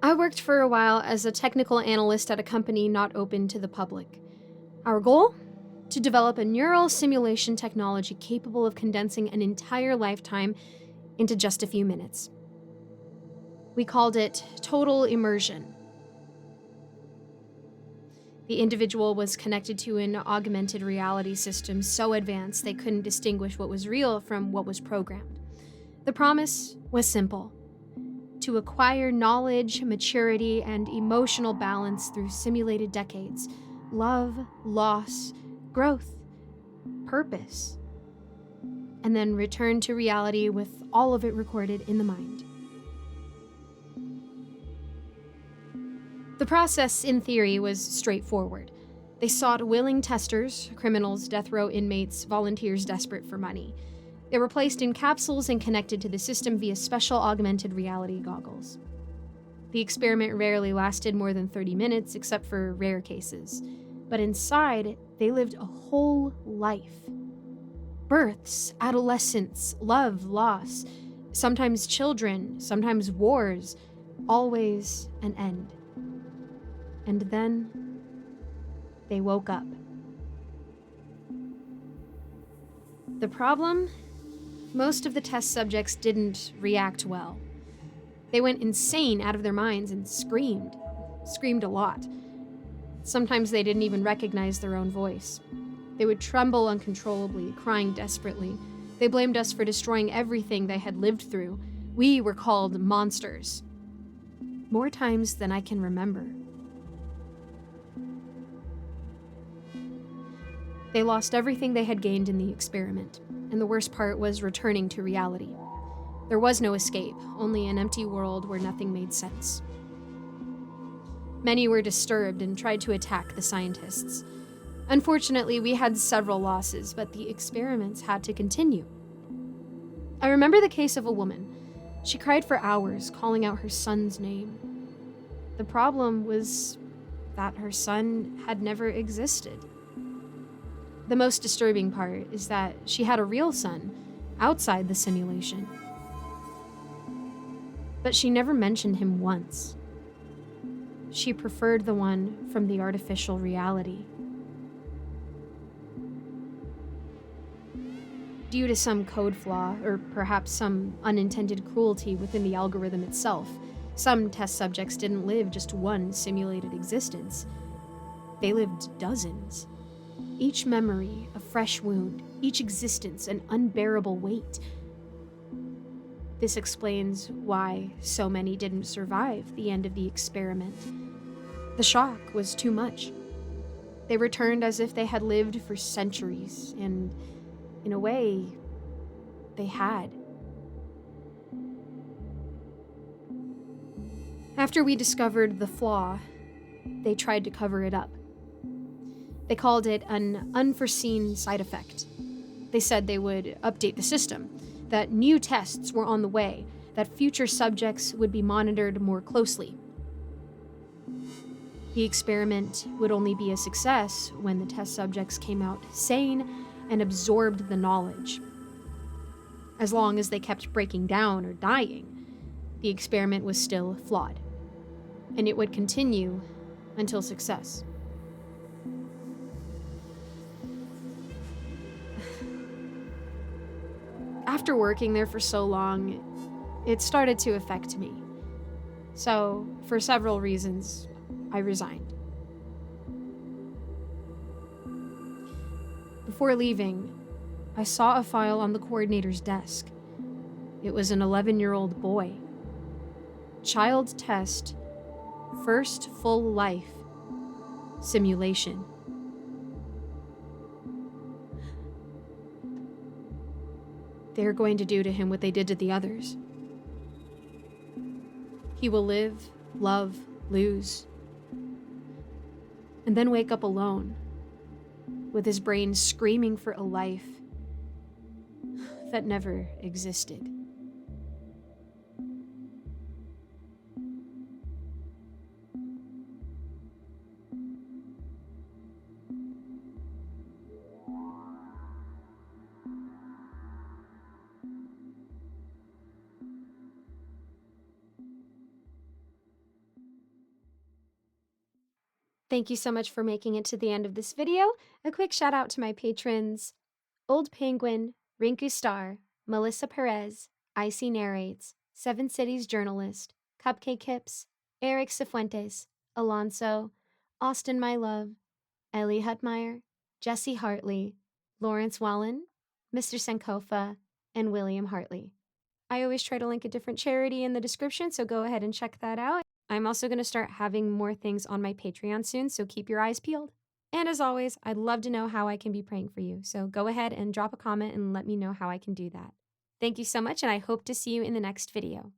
I worked for a while as a technical analyst at a company not open to the public. Our goal? To develop a neural simulation technology capable of condensing an entire lifetime into just a few minutes. We called it total immersion. The individual was connected to an augmented reality system so advanced they couldn't distinguish what was real from what was programmed. The promise was simple: to acquire knowledge, maturity, and emotional balance through simulated decades, love, loss, growth, purpose, and then return to reality with all of it recorded in the mind. The process, in theory, was straightforward. They sought willing testers, criminals, death row inmates, volunteers desperate for money. They were placed in capsules and connected to the system via special augmented reality goggles. The experiment rarely lasted more than 30 minutes, except for rare cases. But inside, they lived a whole life. Births, adolescence, love, loss, sometimes children, sometimes wars, always an end. And then they woke up. The problem? Most of the test subjects didn't react well. They went insane out of their minds and screamed a lot. Sometimes they didn't even recognize their own voice. They would tremble uncontrollably, crying desperately. They blamed us for destroying everything they had lived through. We were called monsters. More times than I can remember. They lost everything they had gained in the experiment, and the worst part was returning to reality. There was no escape, only an empty world where nothing made sense. Many were disturbed and tried to attack the scientists. Unfortunately, we had several losses, but the experiments had to continue. I remember the case of a woman. She cried for hours, calling out her son's name. The problem was that her son had never existed. The most disturbing part is that she had a real son outside the simulation. But she never mentioned him once. She preferred the one from the artificial reality. Due to some code flaw, or perhaps some unintended cruelty within the algorithm itself, some test subjects didn't live just one simulated existence. They lived dozens. Each memory a fresh wound, each existence an unbearable weight. This explains why so many didn't survive the end of the experiment. The shock was too much. They returned as if they had lived for centuries, and in a way, they had. After we discovered the flaw, they tried to cover it up. They called it an unforeseen side effect. They said they would update the system, that new tests were on the way, that future subjects would be monitored more closely. The experiment would only be a success when the test subjects came out sane and absorbed the knowledge. As long as they kept breaking down or dying, the experiment was still flawed, and it would continue until success. After working there for so long, it started to affect me. So, for several reasons, I resigned. Before leaving, I saw a file on the coordinator's desk. It was an 11-year-old boy. Child test, first full life, simulation. They're going to do to him what they did to the others. He will live, love, lose, and then wake up alone, with his brain screaming for a life that never existed. Thank you so much for making it to the end of this video. A quick shout out to my patrons, Old Penguin, Rinku Star, Melissa Perez, Icy Narrates, Seven Cities Journalist, Cupcake Hips, Eric Cifuentes, Alonso, Austin My Love, Ellie Hutmeyer, Jesse Hartley, Lawrence Wallen, Mr. Sankofa, and William Hartley. I always try to link a different charity in the description, so go ahead and check that out. I'm also going to start having more things on my Patreon soon, so keep your eyes peeled. And as always, I'd love to know how I can be praying for you, so go ahead and drop a comment and let me know how I can do that. Thank you so much, and I hope to see you in the next video.